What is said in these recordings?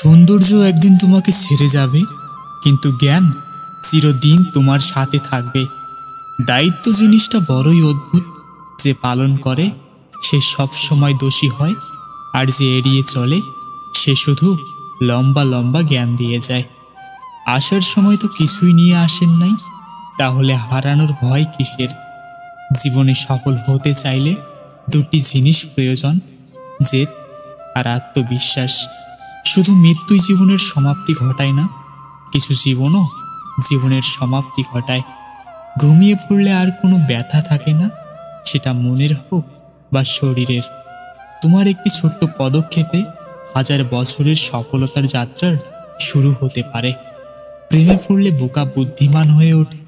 সৌন্দর্য একদিন তোমাকে ছেড়ে যাবে, কিন্তু জ্ঞান চিরদিন তোমার সাথে থাকবে। দায়িত্ব জিনিসটা বড়ই অদ্ভুত। যে পালন করে সে সব সময় দোষী হয়, আর যে এড়িয়ে চলে সে শুধু লম্বা লম্বা জ্ঞান দিয়ে যায়। আসার সময় তো কিছুই নিয়ে আসেন নাই, তাহলে হারানোর ভয় কিসের? জীবনে সফল হতে চাইলে দুটি জিনিস প্রয়োজন, জেদ আর আত্মবিশ্বাস। শুধু মৃত্যুই জীবনের সমাপ্তি ঘটায় না, কিছু জীবনও জীবনের সমাপ্তি ঘটায়। ঘুমিয়ে পড়লে আর কোনো ব্যথা থাকে না, সেটা মনের হোক বা শরীরের। তোমার একটি ছোট্ট পদক্ষেপে হাজার বছরের সফলতার যাত্রার শুরু হতে পারে। প্রেমে পড়লে বোকা বুদ্ধিমান হয়ে ওঠে,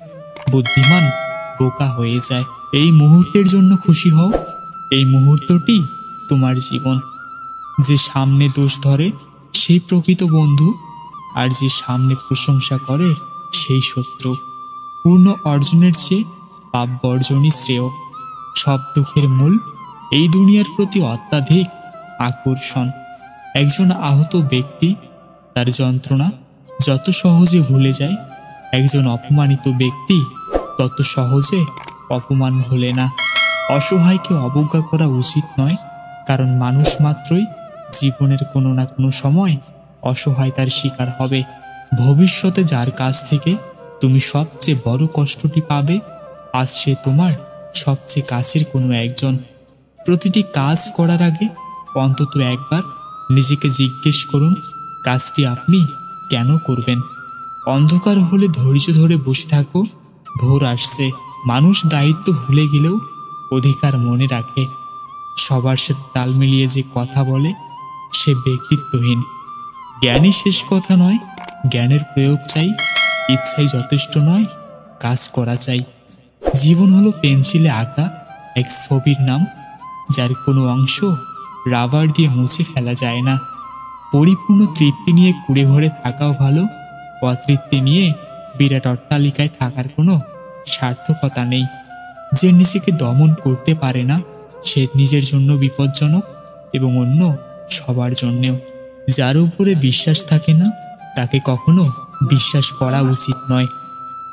বুদ্ধিমান বোকা হয়ে যায়। এই মুহূর্তের জন্য খুশি হও, এই মুহূর্তটি তোমার জীবন। যে সামনে দোষ ধরে সেই প্রকৃত বন্ধু, আর যে সামনে প্রশংসা করে সেই শত্রু। পূর্ণ অর্জনের চেয়ে পাপ বর্জনই শ্রেয়। সব দুঃখের মূল এই দুনিয়ার প্রতি অত্যাধিক আকর্ষণ। একজন আহত ব্যক্তি তার যন্ত্রণা যত সহজে ভুলে যায়, একজন অপমানিত ব্যক্তি তত সহজে অপমান ভোলে না। অসহায়কে অবজ্ঞা করা উচিত নয়, কারণ মানুষ মাত্রই জীবনের কোনো না কোনো সময় অসহায়তার শিকার হবে। ভবিষ্যতে যার কাছ থেকে তুমি সবচেয়ে বড় কষ্টটি পাবে, আজ সে তোমার সবচেয়ে কাছের কোনো একজন। প্রতিটি কাজ করার আগে অন্তত একবার নিজেকে জিজ্ঞেস করুন, কাজটি আপনি কেন করবেন? অন্ধকার হলে ধৈর্য ধরে বসে থাকো, ভোর আসছে। মানুষ দায়িত্ব ভুলে গেলেও অধিকার মনে রাখে। সবার সাথে তাল মিলিয়ে যে কথা বলে সে ব্যক্তিত্বহীন। জ্ঞানই শেষ কথা নয়, জ্ঞানের প্রয়োগ চাই। ইচ্ছাই যথেষ্ট নয়, কাজ করা চাই। জীবন হলো পেন্সিলে আঁকা এক ছবির নাম, যার কোনো অংশ রাবার দিয়ে মুছে ফেলা যায় না। পরিপূর্ণ তৃপ্তি নিয়ে কুড়ে ঘরে থাকাও ভালো, অতৃপ্তি নিয়ে বিরাট অট্টালিকায় থাকার কোনো সার্থকতা নেই। যে নিজেকে দমন করতে পারে না সে নিজের জন্য বিপজ্জনক এবং অন্য সবার জন্যেও। যার উপরে বিশ্বাস থাকে না তাকে কখনো বিশ্বাস করা উচিত নয়।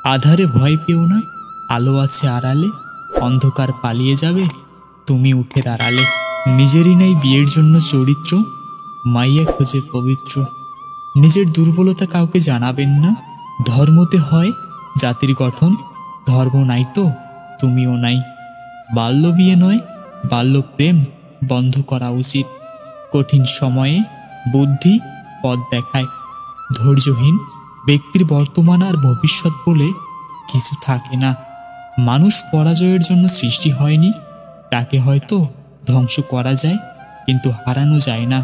আধারে ভয় পেও না, আলো আছে আড়ালে। অন্ধকার পালিয়ে যাবে, তুমি উঠে দাঁড়ালে। নিজেরই নেই বিয়ের জন্য চরিত্র, মাইয়া খোঁজে পবিত্র। নিজের দুর্বলতা কাউকে জানাবেন না। ধর্মতে হয় জাতির গঠন, ধর্ম নাই তো তুমিও নাই। বাল্য বিয়ে নয়, বাল্য প্রেম বন্ধ করা উচিত। কঠিন সময়ে বুদ্ধি পথ দেখায়। ধৈর্যহীন ব্যক্তির বর্তমান আর ভবিষ্যৎ বলে কিছু থাকে না। মানুষ পরাজয়ের জন্য সৃষ্টি হয়নি, তাকে হয়তো ধ্বংস করা যায় কিন্তু হারানো যায় না।